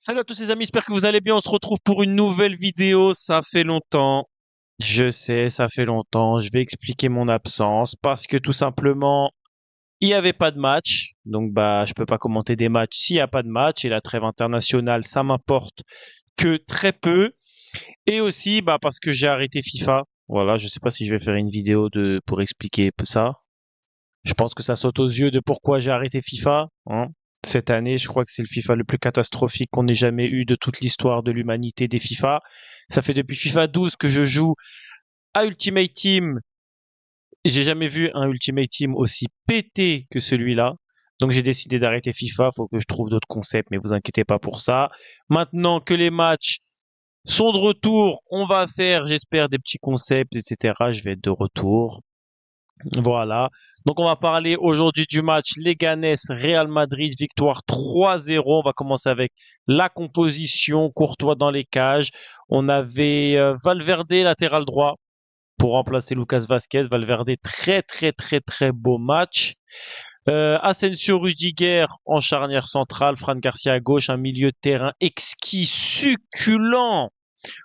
Salut à tous les amis, j'espère que vous allez bien. On se retrouve pour une nouvelle vidéo. Ça fait longtemps. Je sais, ça fait longtemps. Je vais expliquer mon absence parce que tout simplement, il n'y avait pas de match. Donc je peux pas commenter des matchs s'il n'y a pas de match. Et la trêve internationale, ça m'importe que très peu. Et aussi, parce que j'ai arrêté FIFA. Voilà, je sais pas si je vais faire une vidéo pour expliquer ça. Je pense que ça saute aux yeux de pourquoi j'ai arrêté FIFA, hein. Cette année, je crois que c'est le FIFA le plus catastrophique qu'on ait jamais eu de toute l'histoire de l'humanité des FIFA. Ça fait depuis FIFA 12 que je joue à Ultimate Team. Et j'ai jamais vu un Ultimate Team aussi pété que celui-là. Donc j'ai décidé d'arrêter FIFA. Faut que je trouve d'autres concepts, mais vous inquiétez pas pour ça. Maintenant que les matchs sont de retour, on va faire, j'espère, des petits concepts, etc. Je vais être de retour. Voilà. Donc on va parler aujourd'hui du match Leganés-Real Madrid, victoire 3-0. On va commencer avec la composition, Courtois dans les cages. On avait Valverde latéral droit pour remplacer Lucas Vasquez. Valverde, très très très très beau match. Asensio Rudiger en charnière centrale, Fran Garcia à gauche, un milieu de terrain exquis, succulent,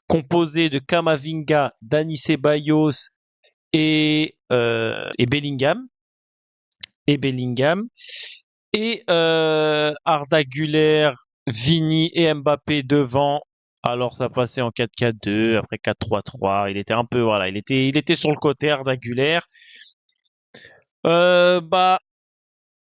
composé de Camavinga, Dani Ceballos et Bellingham et Arda Güler, Vini et Mbappé devant. Alors ça passait en 4-4-2, après 4-3-3. Il était un peu voilà, il était sur le côté Arda Güler. Euh, bah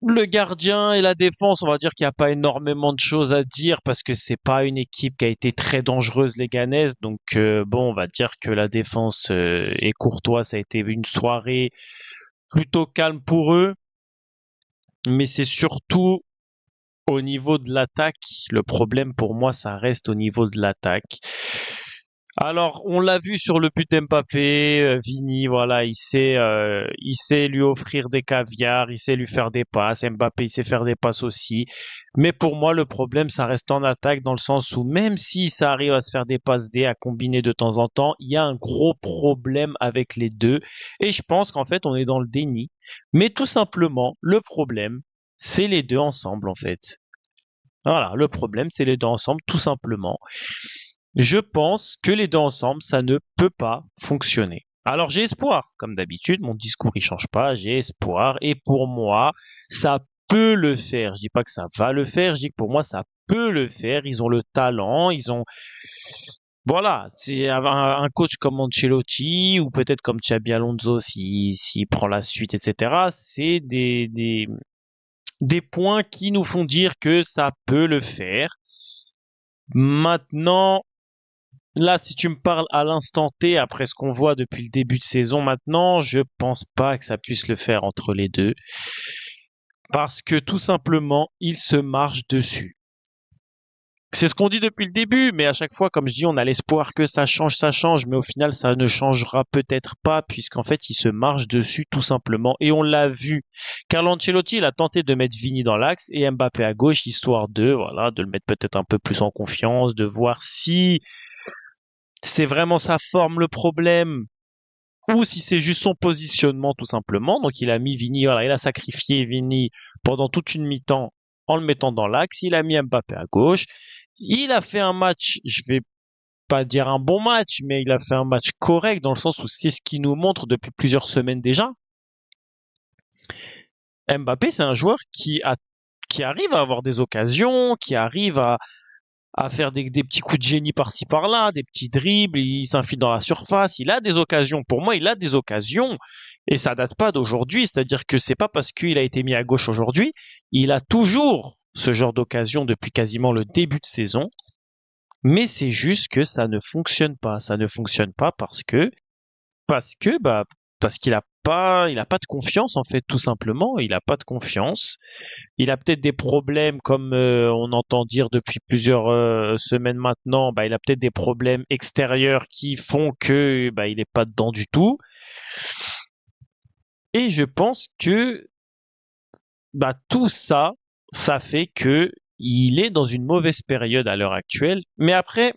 le gardien et la défense, on va dire qu'il n'y a pas énormément de choses à dire parce que c'est pas une équipe qui a été très dangereuse Leganés. Donc bon, on va dire que la défense et Courtois, ça a été une soirée plutôt calme pour eux. Mais c'est surtout au niveau de l'attaque. Le problème pour moi, ça reste au niveau de l'attaque. Alors, on l'a vu sur le but d'Mbappé, Vini, voilà, il sait lui offrir des caviars, il sait lui faire des passes. Mbappé, il sait faire des passes aussi. Mais pour moi, le problème, ça reste en attaque dans le sens où même si ça arrive à se faire des passes D, à combiner de temps en temps, il y a un gros problème avec les deux. Et je pense qu'en fait, on est dans le déni. Mais tout simplement, le problème, c'est les deux ensemble, en fait. Voilà, le problème, c'est les deux ensemble, tout simplement. Je pense que les deux ensemble, ça ne peut pas fonctionner. Alors j'ai espoir, comme d'habitude, mon discours il change pas, j'ai espoir, et pour moi, ça peut le faire. Je dis pas que ça va le faire, je dis que pour moi, ça peut le faire. Ils ont le talent, ils ont, voilà, c'est un coach comme Ancelotti ou peut-être comme Xabi Alonso s'il prend la suite, etc. C'est des points qui nous font dire que ça peut le faire. Maintenant, là, si tu me parles à l'instant T, après ce qu'on voit depuis le début de saison maintenant, je pense pas que ça puisse le faire entre les deux. Parce que tout simplement, ils se marchent dessus. C'est ce qu'on dit depuis le début, mais à chaque fois, comme je dis, on a l'espoir que ça change, mais au final, ça ne changera peut-être pas, puisqu'en fait, ils se marchent dessus tout simplement. Et on l'a vu. Carlo Ancelotti, il a tenté de mettre Vini dans l'axe et Mbappé à gauche, histoire voilà, de le mettre peut-être un peu plus en confiance, de voir si c'est vraiment sa forme le problème ou si c'est juste son positionnement tout simplement. Donc il a mis Vini, voilà, il a sacrifié Vini pendant toute une mi-temps en le mettant dans l'axe. Il a mis Mbappé à gauche. Il a fait un match, je vais pas dire un bon match, mais il a fait un match correct dans le sens où c'est ce qu'il nous montre depuis plusieurs semaines déjà. Mbappé, c'est un joueur qui arrive à avoir des occasions, qui arrive à faire des petits coups de génie par-ci par-là, des petits dribbles, il s'infile dans la surface, il a des occasions. Pour moi, il a des occasions et ça date pas d'aujourd'hui, c'est-à-dire que c'est pas parce qu'il a été mis à gauche aujourd'hui, il a toujours ce genre d'occasion depuis quasiment le début de saison, mais c'est juste que ça ne fonctionne pas. Ça ne fonctionne pas parce qu'il a pas de confiance en fait tout simplement, il a pas de confiance. Il a peut-être des problèmes, comme on entend dire depuis plusieurs semaines maintenant. Il a peut-être des problèmes extérieurs qui font que il n'est pas dedans du tout. Et je pense que tout ça, ça fait que il est dans une mauvaise période à l'heure actuelle. Mais après,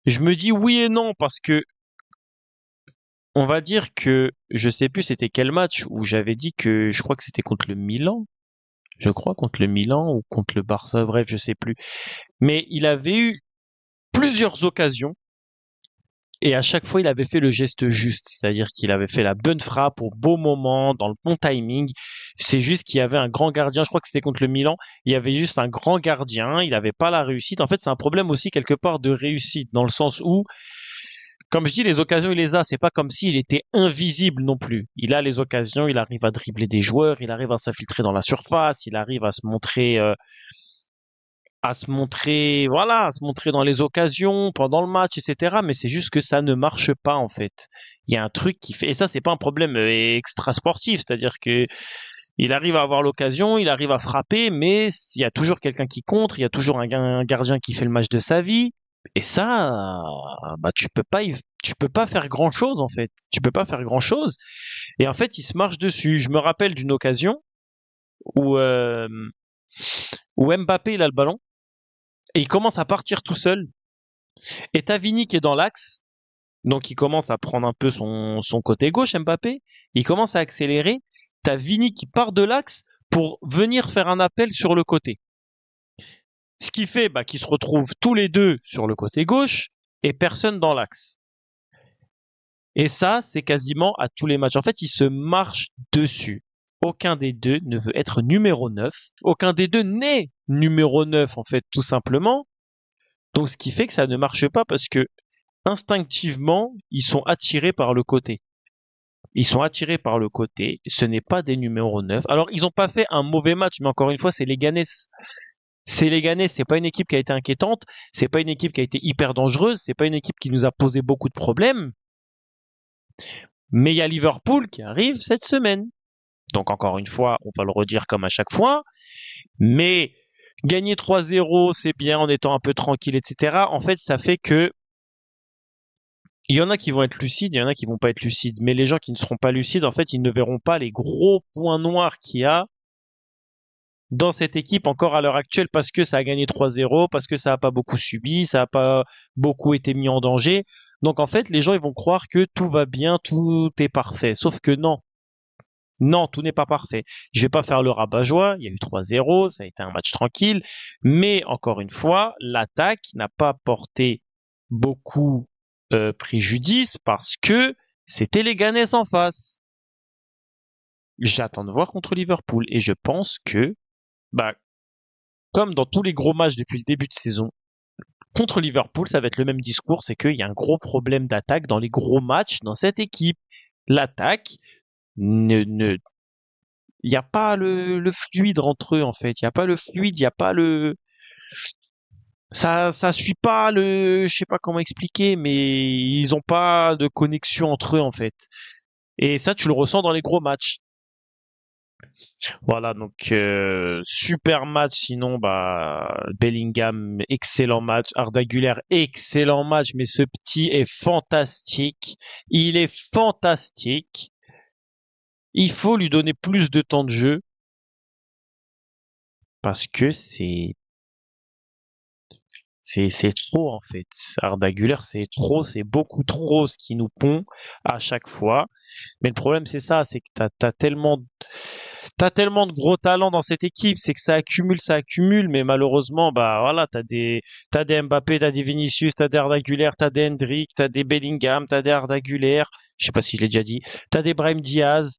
je me dis oui et non parce que on va dire que je sais plus c'était quel match où j'avais dit que je crois que c'était contre le Milan Je crois contre le Milan ou contre le Barça, bref, je sais plus. Mais il avait eu plusieurs occasions et à chaque fois il avait fait le geste juste, c'est-à-dire qu'il avait fait la bonne frappe au beau moment, dans le bon timing. C'est juste qu'il y avait un grand gardien, je crois que c'était contre le Milan, il y avait juste un grand gardien, il n'avait pas la réussite. En fait, c'est un problème aussi quelque part de réussite, dans le sens où, comme je dis, les occasions il les a, c'est pas comme s'il était invisible non plus. Il a les occasions, il arrive à dribbler des joueurs, il arrive à s'infiltrer dans la surface, il arrive voilà, à se montrer dans les occasions, pendant le match, etc. Mais c'est juste que ça ne marche pas, en fait. Il y a un truc qui fait, et ça, c'est pas un problème extra sportif, c'est-à-dire que il arrive à avoir l'occasion, il arrive à frapper, mais il y a toujours quelqu'un qui contre, il y a toujours un gardien qui fait le match de sa vie. Et ça, bah, tu peux pas faire grand chose, en fait. Tu peux pas faire grand chose. Et en fait, il se marche dessus. Je me rappelle d'une occasion où, euh, où Mbappé, il a le ballon. Et il commence à partir tout seul. Et t'as Vini qui est dans l'axe. Donc il commence à prendre un peu son côté gauche, Mbappé. Il commence à accélérer. T'as Vini qui part de l'axe pour venir faire un appel sur le côté. Ce qui fait bah, qu'ils se retrouvent tous les deux sur le côté gauche et personne dans l'axe. Et ça, c'est quasiment à tous les matchs. En fait, ils se marchent dessus. Aucun des deux ne veut être numéro 9. Aucun des deux n'est numéro 9, en fait, tout simplement. Donc, ce qui fait que ça ne marche pas parce que instinctivement, ils sont attirés par le côté. Ils sont attirés par le côté. Ce n'est pas des numéros 9. Alors, ils n'ont pas fait un mauvais match, mais encore une fois, c'est Leganés. C'est Leganés, c'est pas une équipe qui a été inquiétante, c'est pas une équipe qui a été hyper dangereuse, c'est pas une équipe qui nous a posé beaucoup de problèmes. Mais il y a Liverpool qui arrive cette semaine. Donc encore une fois, on va le redire comme à chaque fois. Mais gagner 3-0, c'est bien en étant un peu tranquille, etc. En fait, ça fait que il y en a qui vont être lucides, il y en a qui vont pas être lucides. Mais les gens qui ne seront pas lucides, en fait, ils ne verront pas les gros points noirs qu'il y a dans cette équipe encore à l'heure actuelle parce que ça a gagné 3-0, parce que ça n'a pas beaucoup subi, ça n'a pas beaucoup été mis en danger. Donc en fait, les gens ils vont croire que tout va bien, tout est parfait. Sauf que non. Non, tout n'est pas parfait. Je vais pas faire le rabat-joie, il y a eu 3-0, ça a été un match tranquille, mais encore une fois, l'attaque n'a pas porté beaucoup préjudice parce que c'était les Ganes en face. J'attends de voir contre Liverpool et je pense que bah, comme dans tous les gros matchs depuis le début de saison, contre Liverpool, ça va être le même discours, c'est qu'il y a un gros problème d'attaque dans les gros matchs dans cette équipe. L'attaque, il n'y a pas le fluide entre eux en fait. Il n'y a pas le fluide, il n'y a pas le, ça suit pas le, je sais pas comment expliquer, mais ils ont pas de connexion entre eux en fait. Et ça, tu le ressens dans les gros matchs. Voilà, donc super match. Sinon, bah Bellingham, excellent match. Arda Güler, excellent match. Mais ce petit est fantastique. Il est fantastique. Il faut lui donner plus de temps de jeu parce que c'est trop en fait. Arda Güler, c'est trop, c'est beaucoup trop ce qui nous pond à chaque fois. Mais le problème, c'est ça, c'est que t'as tellement de gros talents dans cette équipe, c'est que ça accumule, mais malheureusement, bah voilà, t'as des Mbappé, t'as des Vinicius, t'as des Arda Güler, t'as des Hendrick, t'as des Bellingham, t'as des Arda Güler, je sais pas si je l'ai déjà dit, t'as des Brahim Diaz,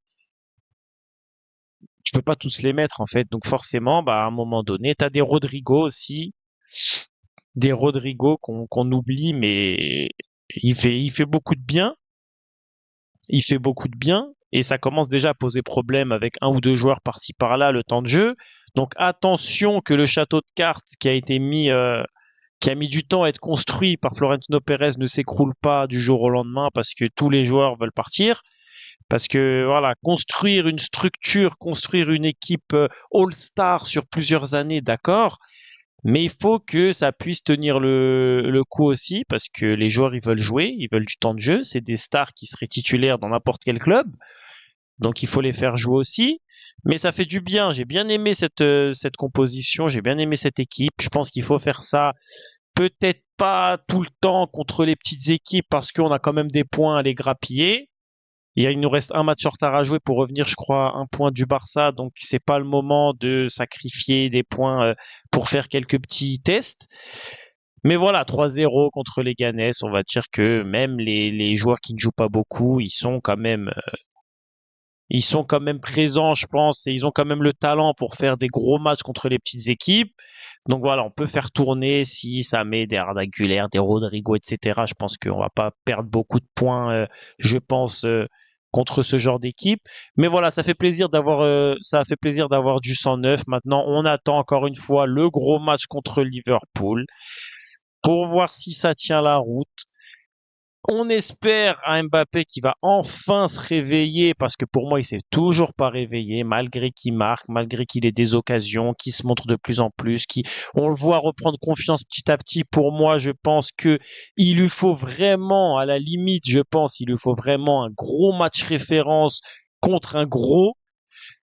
tu peux pas tous les mettre en fait, donc forcément, bah à un moment donné, t'as des Rodrigo aussi, des Rodrigo qu'on oublie, mais il fait beaucoup de bien, il fait beaucoup de bien et ça commence déjà à poser problème avec un ou deux joueurs par-ci par-là le temps de jeu. Donc attention que le château de cartes qui a mis du temps à être construit par Florentino Pérez ne s'écroule pas du jour au lendemain parce que tous les joueurs veulent partir. Parce que voilà, construire une structure, construire une équipe All-Star sur plusieurs années, d'accord, mais il faut que ça puisse tenir le coup aussi, parce que les joueurs, ils veulent jouer, ils veulent du temps de jeu. C'est des stars qui seraient titulaires dans n'importe quel club. Donc il faut les faire jouer aussi. Mais ça fait du bien. J'ai bien aimé cette composition. J'ai bien aimé cette équipe. Je pense qu'il faut faire ça. Peut-être pas tout le temps contre les petites équipes parce qu'on a quand même des points à les grappiller. Il nous reste un match en retard à jouer pour revenir, je crois, à un point du Barça. Donc, c'est pas le moment de sacrifier des points pour faire quelques petits tests. Mais voilà, 3-0 contre les Ganes, on va dire que même les joueurs qui ne jouent pas beaucoup, ils sont quand même présents, je pense, et ils ont quand même le talent pour faire des gros matchs contre les petites équipes. Donc voilà, on peut faire tourner si ça met des Arda Güler, des Rodrigo, etc. Je pense qu'on va pas perdre beaucoup de points, je pense, contre ce genre d'équipe. Mais voilà, ça a fait plaisir d'avoir du 109. Maintenant, on attend encore une fois le gros match contre Liverpool pour voir si ça tient la route. On espère un Mbappé qui va enfin se réveiller parce que pour moi, il s'est toujours pas réveillé malgré qu'il marque, malgré qu'il ait des occasions, qu'il se montre de plus en plus, on le voit reprendre confiance petit à petit. Pour moi, je pense que il lui faut vraiment, à la limite, il lui faut vraiment un gros match référence contre un gros.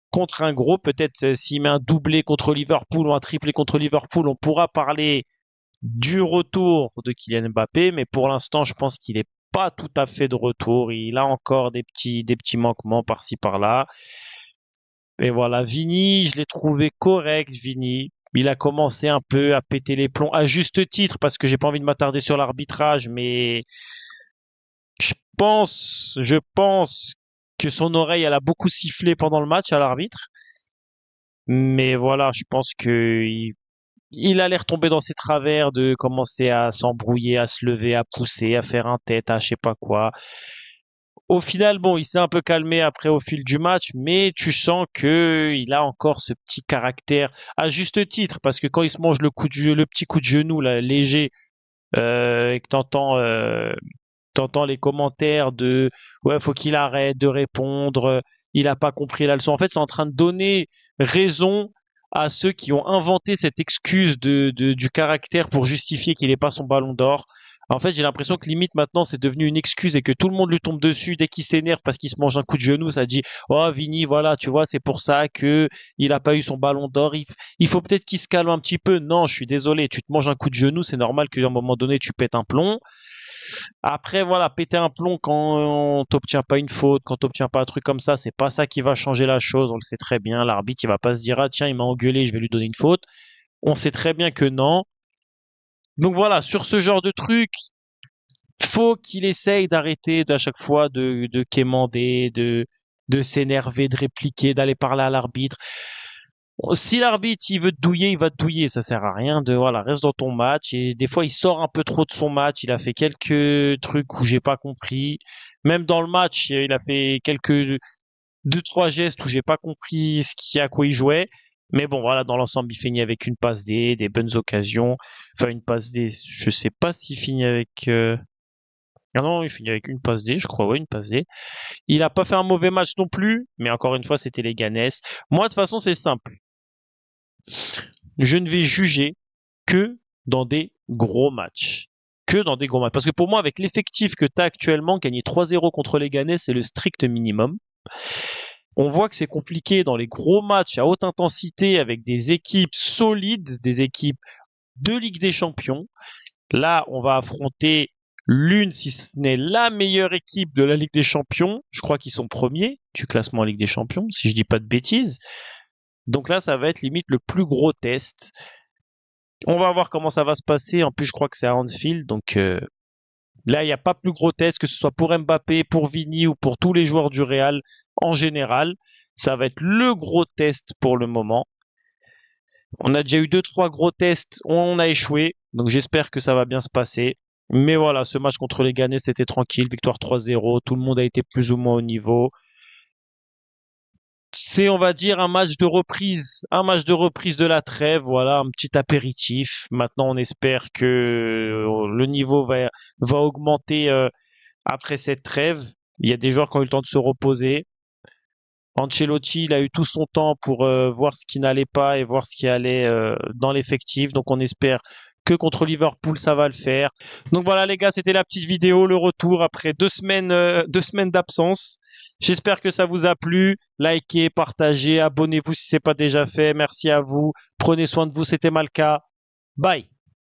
Contre un gros, peut-être s'il met un doublé contre Liverpool ou un triplé contre Liverpool, on pourra parler du retour de Kylian Mbappé, mais pour l'instant, je pense qu'il n'est pas tout à fait de retour. Il a encore des petits manquements par-ci par-là. Et voilà, Vini, je l'ai trouvé correct, Vini. Il a commencé un peu à péter les plombs, à juste titre, parce que j'ai pas envie de m'attarder sur l'arbitrage, mais je pense que son oreille, elle a beaucoup sifflé pendant le match à l'arbitre. Mais voilà, je pense que il a l'air tombé dans ses travers de commencer à s'embrouiller, à se lever, à pousser, à faire un tête, à je sais pas quoi. Au final, bon, il s'est un peu calmé après au fil du match, mais tu sens que il a encore ce petit caractère à juste titre, parce que quand il se mange le petit coup de genou là, léger, et que t'entends les commentaires de ouais, faut qu'il arrête de répondre, il a pas compris la leçon. En fait, c'est en train de donner raison à ceux qui ont inventé cette excuse du caractère pour justifier qu'il n'ait pas son ballon d'or. En fait, j'ai l'impression que limite maintenant c'est devenu une excuse et que tout le monde lui tombe dessus dès qu'il s'énerve parce qu'il se mange un coup de genou. Ça dit oh Vini, voilà, tu vois, c'est pour ça que il a pas eu son ballon d'or. Il faut peut-être qu'il se calme un petit peu. Non, je suis désolé, tu te manges un coup de genou, c'est normal qu'à un moment donné tu pètes un plomb. Après, voilà, péter un plomb quand on t'obtient pas une faute, quand t'obtient pas un truc comme ça, c'est pas ça qui va changer la chose. On le sait très bien. L'arbitre, il va pas se dire, ah, tiens, il m'a engueulé, je vais lui donner une faute. On sait très bien que non. Donc voilà, sur ce genre de truc, faut qu'il essaye d'arrêter à chaque fois de quémander, de s'énerver, de répliquer, d'aller parler à l'arbitre. Si l'arbitre il veut te douiller, il va te douiller. Ça sert à rien de voilà, reste dans ton match. Et des fois, il sort un peu trop de son match. Il a fait quelques trucs où j'ai pas compris. Même dans le match, il a fait quelques deux trois gestes où j'ai pas compris à quoi il jouait. Mais bon, voilà, dans l'ensemble, il finit avec une passe D, des bonnes occasions. Enfin, une passe D. Je sais pas s'il finit avec. Ah non, il finit avec une passe D, je crois, ouais, une passe D. Il a pas fait un mauvais match non plus, mais encore une fois, c'était les Ganes. Moi, de toute façon, c'est simple. Je ne vais juger que dans des gros matchs. Que dans des gros matchs. Parce que pour moi, avec l'effectif que tu as actuellement, gagner 3-0 contre les Ganes, c'est le strict minimum. On voit que c'est compliqué dans les gros matchs à haute intensité avec des équipes solides, des équipes de Ligue des Champions. Là, on va affronter l'une, si ce n'est la meilleure équipe de la Ligue des Champions. Je crois qu'ils sont premiers du classement Ligue des Champions, si je dis pas de bêtises. Donc là, ça va être limite le plus gros test. On va voir comment ça va se passer. En plus, je crois que c'est à Anfield. Donc là, il n'y a pas plus gros test, que ce soit pour Mbappé, pour Vini ou pour tous les joueurs du Real en général. Ça va être le gros test pour le moment. On a déjà eu 2-3 gros tests, on a échoué. Donc j'espère que ça va bien se passer. Mais voilà, ce match contre les Ganes, c'était tranquille. Victoire 3-0. Tout le monde a été plus ou moins au niveau. C'est, on va dire, un match de reprise de la trêve, voilà, un petit apéritif. Maintenant, on espère que le niveau va augmenter après cette trêve. Il y a des joueurs qui ont eu le temps de se reposer. Ancelotti, il a eu tout son temps pour voir ce qui n'allait pas et voir ce qui allait dans l'effectif. Donc, on espère que contre Liverpool, ça va le faire. Donc voilà, les gars, c'était la petite vidéo, le retour après 2 semaines d'absence. J'espère que ça vous a plu. Likez, partagez, abonnez-vous si c'est pas déjà fait. Merci à vous. Prenez soin de vous. C'était Malka. Bye.